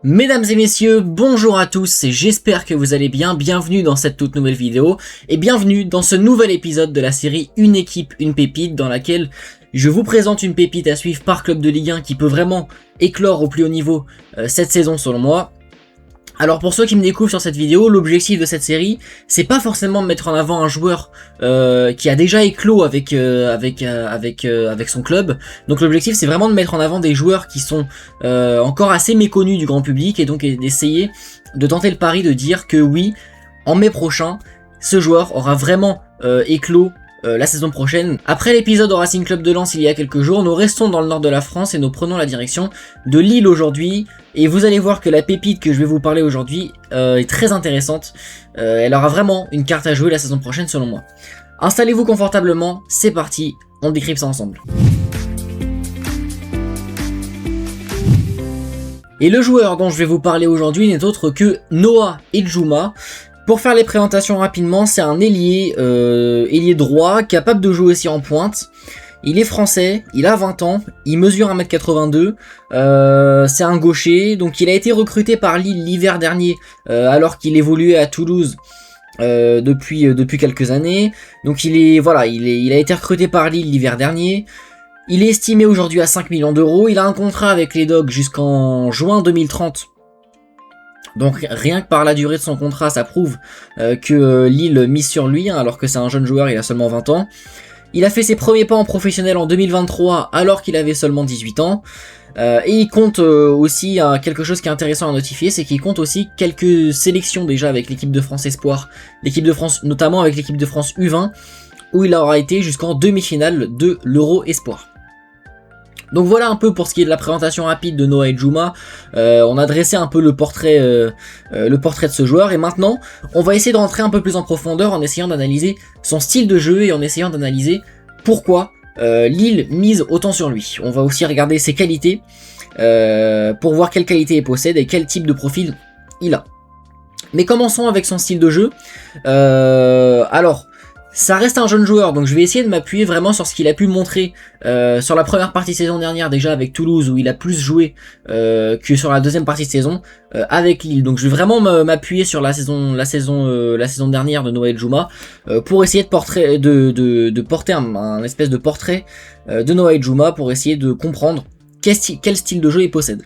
Mesdames et messieurs, bonjour à tous et j'espère que vous allez bien, bienvenue dans cette toute nouvelle vidéo et bienvenue dans ce nouvel épisode de la série Une équipe, une pépite dans laquelle je vous présente une pépite à suivre par club de Ligue 1 qui peut vraiment éclore au plus haut niveau cette saison selon moi. Alors pour ceux qui me découvrent sur cette vidéo, l'objectif de cette série, c'est pas forcément de mettre en avant un joueur qui a déjà éclos avec son club. Donc l'objectif c'est vraiment de mettre en avant des joueurs qui sont encore assez méconnus du grand public et donc d'essayer de tenter le pari de dire que oui, en mai prochain, ce joueur aura vraiment éclos la saison prochaine. Après l'épisode au Racing Club de Lens il y a quelques jours, nous restons dans le nord de la France et nous prenons la direction de Lille aujourd'hui. Et vous allez voir que la pépite que je vais vous parler aujourd'hui est très intéressante. Elle aura vraiment une carte à jouer la saison prochaine selon moi. Installez-vous confortablement, c'est parti, on décrypte ça ensemble. Et le joueur dont je vais vous parler aujourd'hui n'est autre que Noah Edjouma. Pour faire les présentations rapidement, c'est un ailier droit, capable de jouer aussi en pointe. Il est français, il a 20 ans, il mesure 1m82, c'est un gaucher, donc il a été recruté par Lille l'hiver dernier, alors qu'il évoluait à Toulouse depuis quelques années. Donc il a été recruté par Lille l'hiver dernier. Il est estimé aujourd'hui à 5 millions d'euros, il a un contrat avec les Dogs jusqu'en juin 2030. Donc rien que par la durée de son contrat, ça prouve que Lille mise sur lui, alors que c'est un jeune joueur, il a seulement 20 ans. Il a fait ses premiers pas en professionnel en 2023 alors qu'il avait seulement 18 ans. Et il compte aussi quelque chose qui est intéressant à notifier, c'est qu'il compte aussi quelques sélections déjà avec l'équipe de France Espoir, l'équipe de France, notamment avec l'équipe de France U20, où il aura été jusqu'en demi-finale de l'Euro Espoir. Donc voilà un peu pour ce qui est de la présentation rapide de Noah Edjouma. On a dressé un peu le portrait de ce joueur et maintenant on va essayer de rentrer un peu plus en profondeur en essayant d'analyser son style de jeu et en essayant d'analyser pourquoi Lille mise autant sur lui. On va aussi regarder ses qualités pour voir quelles qualités il possède et quel type de profil il a. Mais commençons avec son style de jeu. Alors, ça reste un jeune joueur, donc je vais essayer de m'appuyer vraiment sur ce qu'il a pu montrer sur la première partie de saison dernière déjà avec Toulouse où il a plus joué que sur la deuxième partie de saison avec Lille. Donc je vais vraiment m'appuyer sur la saison dernière de Noah Edjouma pour essayer de porter un espèce de portrait de Noah Edjouma pour essayer de comprendre quel style de jeu il possède.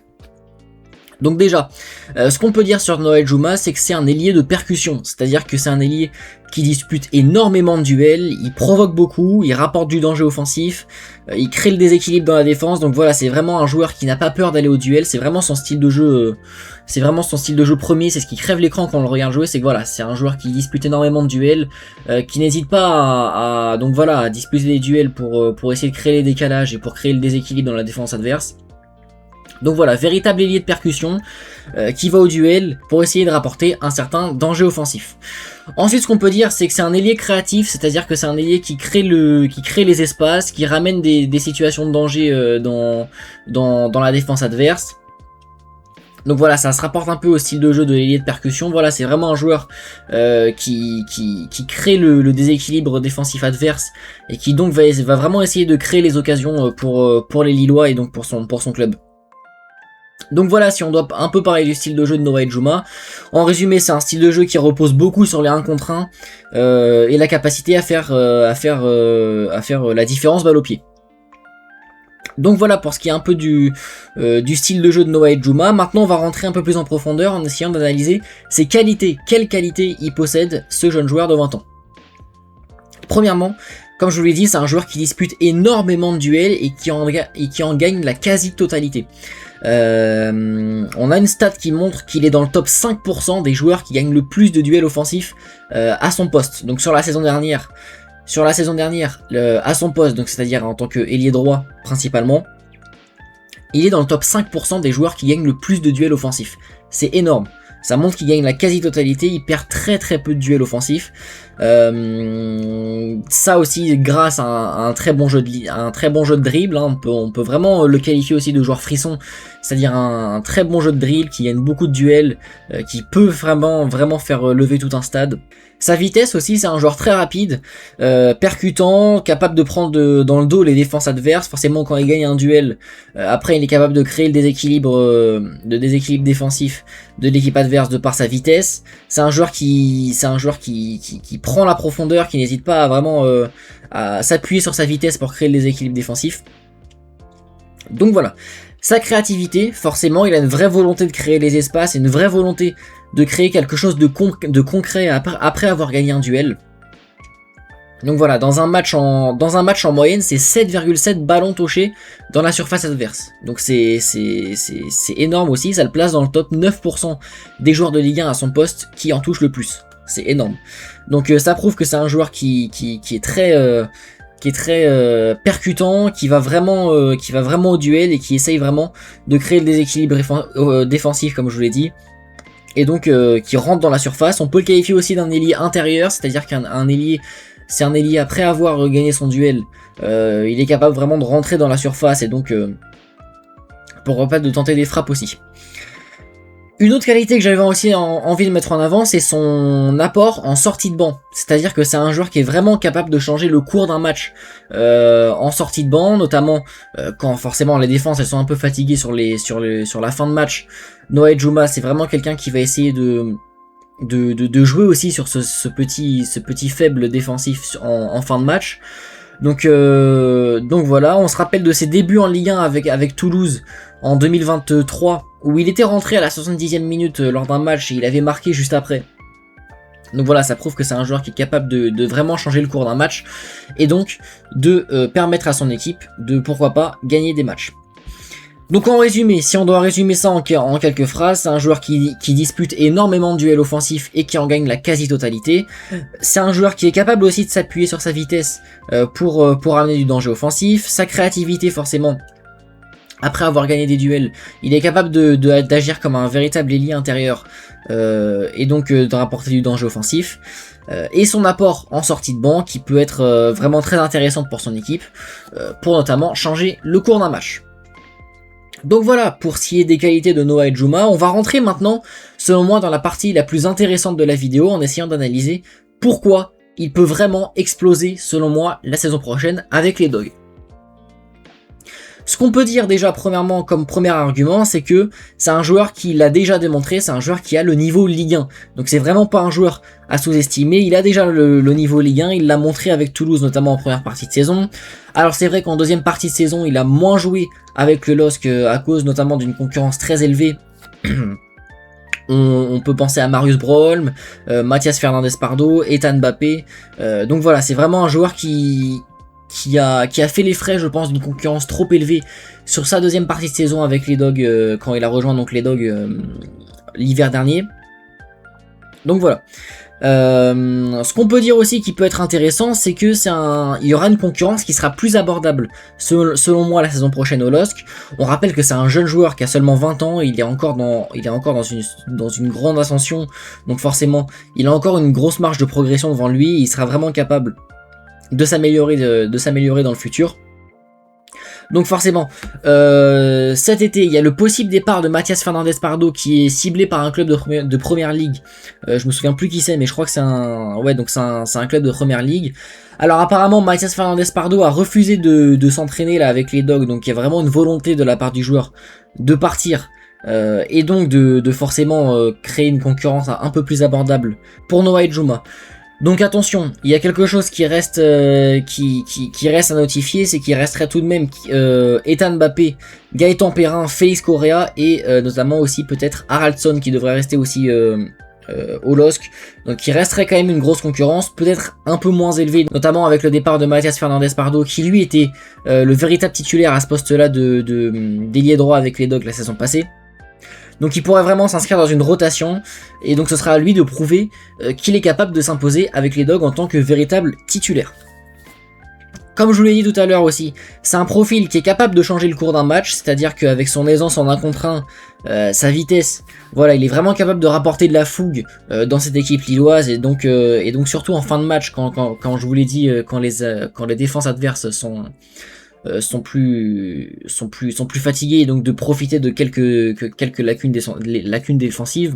Donc déjà, ce qu'on peut dire sur Noah Edjouma, c'est que c'est un ailier de percussion, c'est-à-dire que c'est un ailier qui dispute énormément de duels, il provoque beaucoup, il rapporte du danger offensif, il crée le déséquilibre dans la défense, donc voilà, c'est vraiment un joueur qui n'a pas peur d'aller au duel, c'est vraiment son style de jeu, premier, c'est ce qui crève l'écran quand on le regarde jouer, c'est que voilà, c'est un joueur qui dispute énormément de duels, qui n'hésite pas à disputer des duels pour essayer de créer les décalages et pour créer le déséquilibre dans la défense adverse. Donc voilà, véritable ailier de percussion qui va au duel pour essayer de rapporter un certain danger offensif. Ensuite, ce qu'on peut dire, c'est que c'est un ailier créatif, c'est-à-dire que c'est un ailier qui crée les espaces, qui ramène des situations de danger dans la défense adverse. Donc voilà, ça se rapporte un peu au style de jeu de l'ailier de percussion. Voilà, c'est vraiment un joueur qui crée le déséquilibre défensif adverse et qui donc va vraiment essayer de créer les occasions pour les Lillois et donc pour son club. Donc voilà, si on doit un peu parler du style de jeu de Noah Edjouma, en résumé c'est un style de jeu qui repose beaucoup sur les 1 contre 1 et la capacité à faire la différence balle au pied. Donc voilà pour ce qui est un peu du style de jeu de Noah Edjouma. Maintenant on va rentrer un peu plus en profondeur en essayant d'analyser ses qualités. Quelles qualités il possède ce jeune joueur de 20 ans. Premièrement, comme je vous l'ai dit, c'est un joueur qui dispute énormément de duels et qui en gagne la quasi-totalité. On a une stat qui montre qu'il est dans le top 5% des joueurs qui gagnent le plus de duels offensifs à son poste. Donc sur la saison dernière, à son poste, donc c'est-à-dire en tant que ailier droit principalement, il est dans le top 5% des joueurs qui gagnent le plus de duels offensifs. C'est énorme. Ça montre qu'il gagne la quasi-totalité, il perd très peu de duels offensifs. Ça aussi grâce à un très bon jeu de dribble, hein. On peut vraiment le qualifier aussi de joueur frisson c'est-à-dire un très bon jeu de drill, qui gagne beaucoup de duels, qui peut vraiment faire lever tout un stade. Sa vitesse aussi, c'est un joueur très rapide, percutant, capable de prendre dans le dos les défenses adverses. Forcément, quand il gagne un duel, après il est capable de créer le déséquilibre défensif de l'équipe adverse de par sa vitesse. C'est un joueur qui prend la profondeur, qui n'hésite pas à vraiment à s'appuyer sur sa vitesse pour créer le déséquilibre défensif. Donc voilà. Sa créativité, forcément, il a une vraie volonté de créer les espaces et une vraie volonté de créer quelque chose de concret après avoir gagné un duel. Donc voilà, dans un match en moyenne, c'est 7,7 ballons touchés dans la surface adverse. Donc c'est énorme aussi, ça le place dans le top 9% des joueurs de Ligue 1 à son poste qui en touchent le plus. C'est énorme. Donc ça prouve que c'est un joueur qui est très percutant, qui va vraiment au duel et qui essaye vraiment de créer le déséquilibre défensif, comme je vous l'ai dit. Et donc qui rentre dans la surface. On peut le qualifier aussi d'un ailier intérieur, c'est-à-dire qu'un ailier, c'est un ailier après avoir gagné son duel, il est capable vraiment de rentrer dans la surface et donc pourquoi pas de tenter des frappes aussi. Une autre qualité que j'avais aussi envie de mettre en avant, c'est son apport en sortie de banc. C'est-à-dire que c'est un joueur qui est vraiment capable de changer le cours d'un match en sortie de banc, notamment quand forcément les défenses elles sont un peu fatiguées sur la fin de match. Noah Djouma, c'est vraiment quelqu'un qui va essayer de jouer aussi sur ce petit faible défensif en fin de match. Donc voilà, on se rappelle de ses débuts en Ligue 1 avec Toulouse en 2023, où il était rentré à la 70e minute lors d'un match et il avait marqué juste après. Donc voilà, ça prouve que c'est un joueur qui est capable de vraiment changer le cours d'un match et donc de permettre à son équipe de, pourquoi pas, gagner des matchs. Donc en résumé, si on doit résumer ça en quelques phrases, c'est un joueur qui dispute énormément de duels offensifs et qui en gagne la quasi-totalité. C'est un joueur qui est capable aussi de s'appuyer sur sa vitesse pour amener du danger offensif. Sa créativité, forcément, après avoir gagné des duels, il est capable d'agir comme un véritable ailier intérieur et donc de rapporter du danger offensif. Et son apport en sortie de banc qui peut être vraiment très intéressant pour son équipe, pour notamment changer le cours d'un match. Donc voilà, pour ce qui est des qualités de Noah Djouma, on va rentrer maintenant, selon moi, dans la partie la plus intéressante de la vidéo, en essayant d'analyser pourquoi il peut vraiment exploser, selon moi, la saison prochaine avec les Dogs. Ce qu'on peut dire déjà premièrement comme premier argument, c'est que c'est un joueur qui l'a déjà démontré, c'est un joueur qui a le niveau Ligue 1. Donc c'est vraiment pas un joueur à sous-estimer, il a déjà le niveau Ligue 1, il l'a montré avec Toulouse notamment en première partie de saison. Alors c'est vrai qu'en deuxième partie de saison, il a moins joué avec le LOSC à cause notamment d'une concurrence très élevée. On peut penser à Marius Brolm, Mathias Fernandez Pardo, Ethan Mbappé. Donc voilà, c'est vraiment un joueur qui a fait les frais, je pense, d'une concurrence trop élevée sur sa deuxième partie de saison avec les Dogs, quand il a rejoint donc les Dogs l'hiver dernier. Donc voilà. Ce qu'on peut dire aussi qui peut être intéressant, c'est que il y aura une concurrence qui sera plus abordable selon moi la saison prochaine au LOSC. On rappelle que c'est un jeune joueur qui a seulement 20 ans, il est encore dans une grande ascension, donc forcément il a encore une grosse marge de progression devant lui, et il sera vraiment capable de s'améliorer dans le futur. Donc forcément, cet été, il y a le possible départ de Mathias Fernandez Pardo qui est ciblé par un club de première ligue. Je me souviens plus qui c'est, mais je crois que c'est un club de première ligue. Alors apparemment, Mathias Fernandez Pardo a refusé de s'entraîner là avec les Dogs, donc il y a vraiment une volonté de la part du joueur de partir. Et donc de forcément créer une concurrence un peu plus abordable pour Noah Djouma. Donc attention, il y a quelque chose qui reste à notifier, c'est qu'il resterait tout de même Ethan Mbappé, Gaëtan Perrin, Félix Correa et notamment aussi peut-être Haraldsson qui devrait rester aussi au LOSC. Donc il resterait quand même une grosse concurrence, peut-être un peu moins élevée, notamment avec le départ de Mathias Fernandez Pardo qui lui était le véritable titulaire à ce poste-là d'ailier droit avec les Dogs la saison passée. Donc il pourrait vraiment s'inscrire dans une rotation, et donc ce sera à lui de prouver qu'il est capable de s'imposer avec les Dogs en tant que véritable titulaire. Comme je vous l'ai dit tout à l'heure aussi, c'est un profil qui est capable de changer le cours d'un match, c'est-à-dire qu'avec son aisance en 1 contre 1, sa vitesse, voilà, il est vraiment capable de rapporter de la fougue dans cette équipe lilloise, et donc surtout en fin de match, quand je vous l'ai dit, quand les défenses adverses sont plus fatigués, et donc de profiter de quelques lacunes défensives.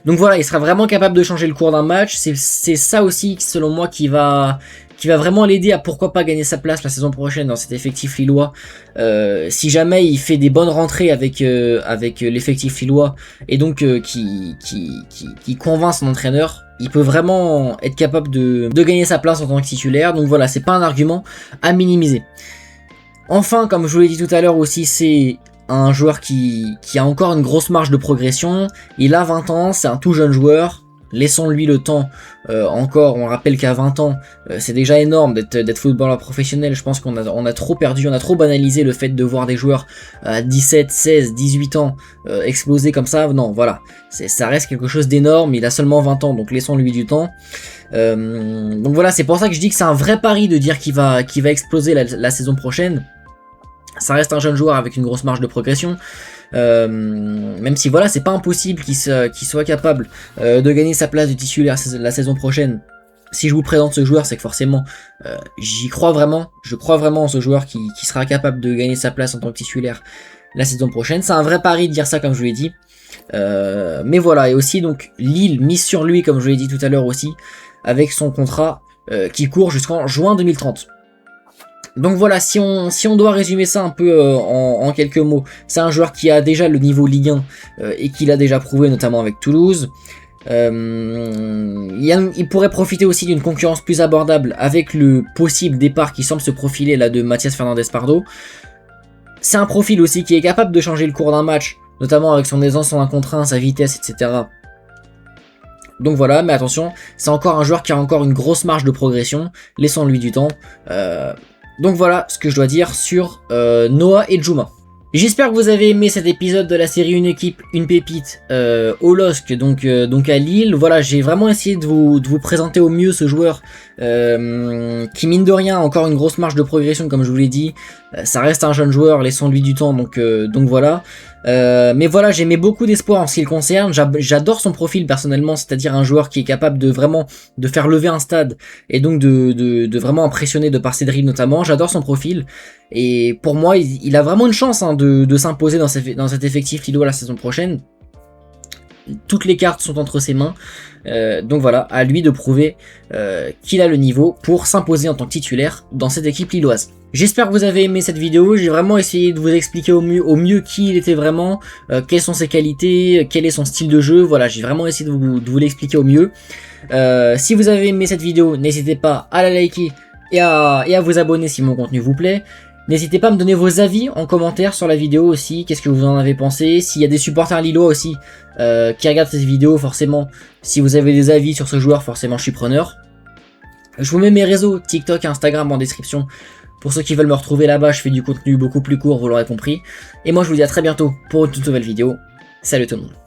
Donc voilà, il sera vraiment capable de changer le cours d'un match. C'est ça aussi, selon moi, qui va vraiment l'aider à pourquoi pas gagner sa place la saison prochaine dans cet effectif lillois. Si jamais il fait des bonnes rentrées avec l'effectif lillois et donc qui convainc son entraîneur, il peut vraiment être capable de gagner sa place en tant que titulaire. Donc voilà, c'est pas un argument à minimiser. Enfin, comme je vous l'ai dit tout à l'heure aussi, c'est un joueur qui a encore une grosse marge de progression. Il a 20 ans, c'est un tout jeune joueur. Laissons-lui le temps. Encore, on rappelle qu'à 20 ans, c'est déjà énorme d'être footballeur professionnel. Je pense qu'on a trop perdu, on a trop banalisé le fait de voir des joueurs à 17, 16, 18 ans exploser comme ça. Non, voilà, ça reste quelque chose d'énorme. Il a seulement 20 ans, donc laissons-lui du temps. Donc voilà, c'est pour ça que je dis que c'est un vrai pari de dire qu'il va exploser la saison prochaine. Ça reste un jeune joueur avec une grosse marge de progression, même si voilà, c'est pas impossible qu'il soit capable de gagner sa place de titulaire la saison prochaine. Si je vous présente ce joueur, c'est que forcément j'y crois vraiment, je crois vraiment en ce joueur qui sera capable de gagner sa place en tant que titulaire la saison prochaine. C'est un vrai pari de dire ça, comme je vous l'ai dit. Mais voilà, et aussi donc Lille mise sur lui, comme je vous l'ai dit tout à l'heure aussi, avec son contrat qui court jusqu'en juin 2030. Donc voilà, si on doit résumer ça un peu en quelques mots, c'est un joueur qui a déjà le niveau Ligue 1 et qui l'a déjà prouvé notamment avec Toulouse. Il pourrait profiter aussi d'une concurrence plus abordable avec le possible départ qui semble se profiler là de Mathias Fernandez Pardo. C'est un profil aussi qui est capable de changer le cours d'un match, notamment avec son aisance en 1 contre 1, sa vitesse, etc. Donc voilà, mais attention, c'est encore un joueur qui a encore une grosse marge de progression, laissons-lui du temps. Donc voilà ce que je dois dire sur Noah Edjouma. J'espère que vous avez aimé cet épisode de la série Une équipe, une pépite au LOSC, donc à Lille. Voilà, j'ai vraiment essayé de vous présenter au mieux ce joueur qui, mine de rien, a encore une grosse marge de progression, comme je vous l'ai dit. Ça reste un jeune joueur, laissons-lui du temps, donc voilà. Mais voilà, j'ai mis beaucoup d'espoir en ce qui le concerne. J'adore son profil personnellement, c'est-à-dire un joueur qui est capable de vraiment de faire lever un stade et donc de vraiment impressionner de par ses dribbles notamment. J'adore son profil et pour moi il a vraiment une chance de s'imposer dans cet effectif lillois la saison prochaine. Toutes les cartes sont entre ses mains, donc voilà, à lui de prouver qu'il a le niveau pour s'imposer en tant que titulaire dans cette équipe lilloise. J'espère que vous avez aimé cette vidéo, j'ai vraiment essayé de vous expliquer au mieux qui il était vraiment, quelles sont ses qualités, quel est son style de jeu, voilà, j'ai vraiment essayé de vous l'expliquer au mieux. Si vous avez aimé cette vidéo, n'hésitez pas à la liker et à vous abonner si mon contenu vous plaît. N'hésitez pas à me donner vos avis en commentaire sur la vidéo aussi, qu'est-ce que vous en avez pensé, s'il y a des supporters lillois aussi qui regardent cette vidéo, forcément, si vous avez des avis sur ce joueur, forcément je suis preneur. Je vous mets mes réseaux, TikTok et Instagram en description, pour ceux qui veulent me retrouver là-bas, je fais du contenu beaucoup plus court, vous l'aurez compris. Et moi je vous dis à très bientôt pour une toute nouvelle vidéo, salut tout le monde.